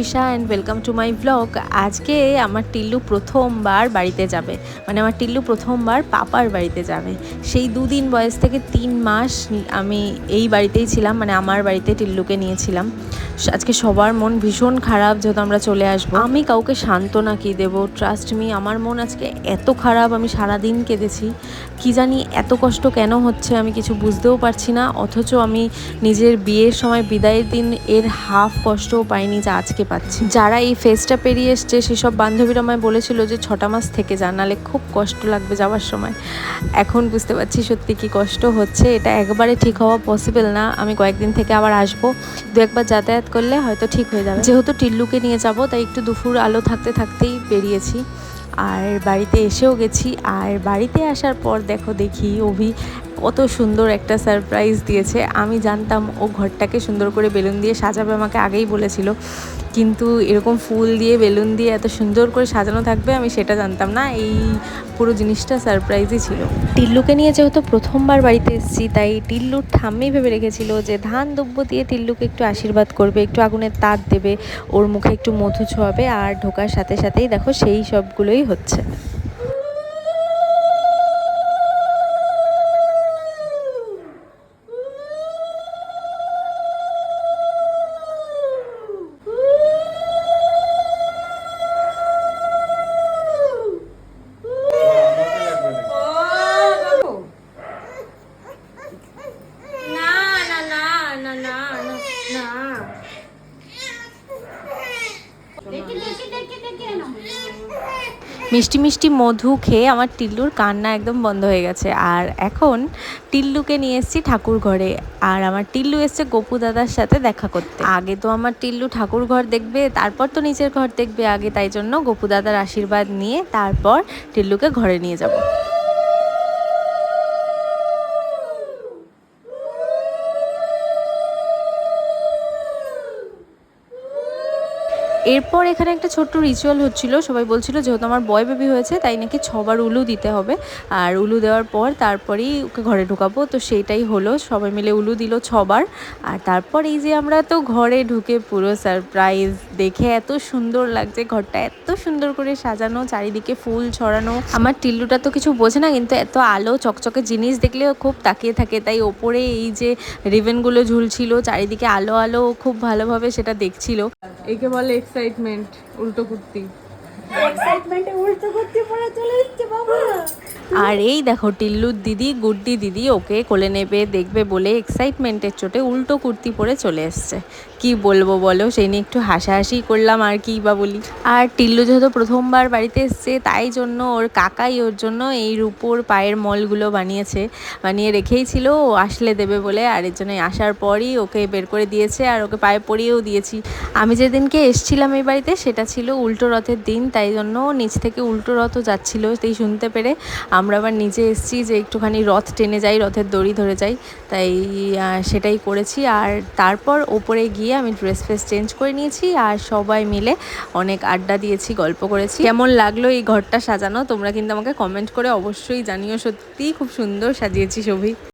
Trisha and welcome to my blog. আজকে আমার টিল্লু প্রথমবার বাড়িতে যাবে, মানে আমার টিল্লু প্রথমবার পাপার বাড়িতে যাবে। সেই 2 দিন বয়স থেকে 3 মাস আমি এই বাড়িতেই ছিলাম, মানে আমার বাড়িতে টিল্লুকে নিয়েছিলাম। আজকে সবার মন ভীষণ খারাপ যেহেতু আমরা চলে আসবো। আমি কাউকে সান্ত্বনা কি দেবো, ট্রাস্ট মি, আমার মন আজকে এত খারাপ, আমি সারাদিন কেঁদেছি। কি জানি এত কষ্ট কেন হচ্ছে আমি কিছু বুঝতেও পারছি না, অথচ আমি নিজের বিয়ের সময় বিদায়ের দিন এর হাফ কষ্টও পাইনি যা আজকে পাচ্ছি। যারা এই ফেজটা পেরিয়ে এসছে সেসব বান্ধবীরা আমায় বলেছিল যে 6টা মাস থেকে যা, নাহলে খুব কষ্ট লাগবে যাওয়ার সময়। এখন বুঝতে পারছি সত্যি কি কষ্ট হচ্ছে। এটা একবারে ঠিক হওয়া পসিবল না। আমি কয়েকদিন থেকে আবার আসবো, 2-1বার যাতায়াত করলে হয়তো ঠিক হয়ে যাবে। যেহেতু টিল্লুকে নিয়ে যাব তাই একটু দুপুর আলো থাকতে থাকতেই বেরিয়েছি, আর বাড়িতে এসেও গেছি। আর বাড়িতে আসার পর দেখি অভি কত সুন্দর একটা সারপ্রাইজ দিয়েছে। আমি জানতাম ও ঘরটাকে সুন্দর করে বেলুন দিয়ে সাজাবে, আমাকে আগেই বলেছিল, কিন্তু এরকম ফুল দিয়ে বেলুন দিয়ে এত সুন্দর করে সাজানো থাকবে আমি সেটা জানতাম না। এই পুরো জিনিসটা সারপ্রাইজই ছিল। টিল্লুকে নিয়ে যেহেতু প্রথমবার বাড়িতে এসেছি তাই টিল্লুর ঠাম্মি ভেবে রেখেছিল যে ধান দুব্য দিয়ে টিল্লুকে একটু আশীর্বাদ করবে, একটু আগুনের তাপ দেবে, ওর মুখে একটু মধু ছোঁয়াবে। আর ঢোকার সাথে সাথেই দেখো সেই সবগুলোই হচ্ছে। মিষ্টি মিষ্টি মধু খেয়ে আমার টিল্লুর কান্না একদম বন্ধ হয়ে গেছে। আর এখন টিল্লুকে নিয়ে এসেছি ঠাকুর ঘরে, আর আমার টিল্লু এসছে গপু দাদার সাথে দেখা করতে। আগে তো আমার টিল্লু ঠাকুর ঘর দেখবে, তারপর তো নিচের ঘর দেখবে আগে, তাই জন্য গপু দাদার আশীর্বাদ নিয়ে তারপর টিল্লুকে ঘরে নিয়ে যাব। এরপর এখানে একটা ছোট্ট রিচুয়াল হচ্ছিল। সবাই বলছিল যেহেতু আমার বয় বেবি হয়েছে তাই নাকি 6বার উলু দিতে হবে, আর উলু দেওয়ার পর তারপরেই ওকে ঘরে ঢুকাবো। তো সেইটাই হলো, সবাই মিলে উলু দিল 6বার। আর তারপর এই যে আমরা তো ঘরে ঢুকে পুরো সারপ্রাইজ দেখে এত সুন্দর লাগছে, ঘরটা এত সুন্দর করে সাজানো, চারিদিকে ফুল ছড়ানো। আমার টিল্লুটা তো কিছু বোঝে না, কিন্তু এত আলো চকচকে জিনিস দেখলেও খুব তাকিয়ে থাকে, তাই ওপরে এই যে রিবনগুলো ঝুলছিল, চারিদিকে আলো আলো, খুব ভালোভাবে সেটা দেখছিল। একে বলে এক্সাইটমেন্ট, উল্টো কুর্তি। এক্সাইটমেন্টে উল্টো কুর্তি পরে চলে এসেছে বাবা। আর এই দেখো টিল্লুর দিদি, গুড্ডি দিদি ওকে কোলে নেবে দেখবে বলে এক্সাইটমেন্টের চোটে উল্টো কুর্তি পরে চলে এসছে। কি বলবো বলো, সেই নিয়ে একটু হাসাহাসি করলাম, আর কি বা বলি। আর টিল্লু যেহেতু প্রথমবার বাড়িতে এসছে তাই জন্য ওর কাকাই ওর জন্য এই রূপোর পায়ের মলগুলো বানিয়ে রেখেই ছিল, ও আসলে দেবে বলে। আর এর জন্য আসার পরই ওকে বের করে দিয়েছে, আর ওকে পায়ে পরিয়েও দিয়েছি। আমি যেদিনকে এসছিলাম এই বাড়িতে সেটা ছিল উল্টো রথের দিন, তাই জন্য নিচ থেকে উল্টো রথও যাচ্ছিলো, সেই শুনতে পেরে আমরা আবার নিচে এসেছি যে একটুখানি রথ টেনে যাই, রথের দড়ি ধরে যাই, তাই সেটাই করেছি। আর তারপর ওপরে গিয়ে আমি ড্রেস ফ্রেস চেঞ্জ করে নিয়েছি, আর সবাই মিলে অনেক আড্ডা দিয়েছি, গল্প করেছি। কেমন লাগলো এই ঘরটা সাজানো তোমরা কিন্তু আমাকে কমেন্ট করে অবশ্যই জানিও। সত্যিই খুব সুন্দর সাজিয়েছি সবই।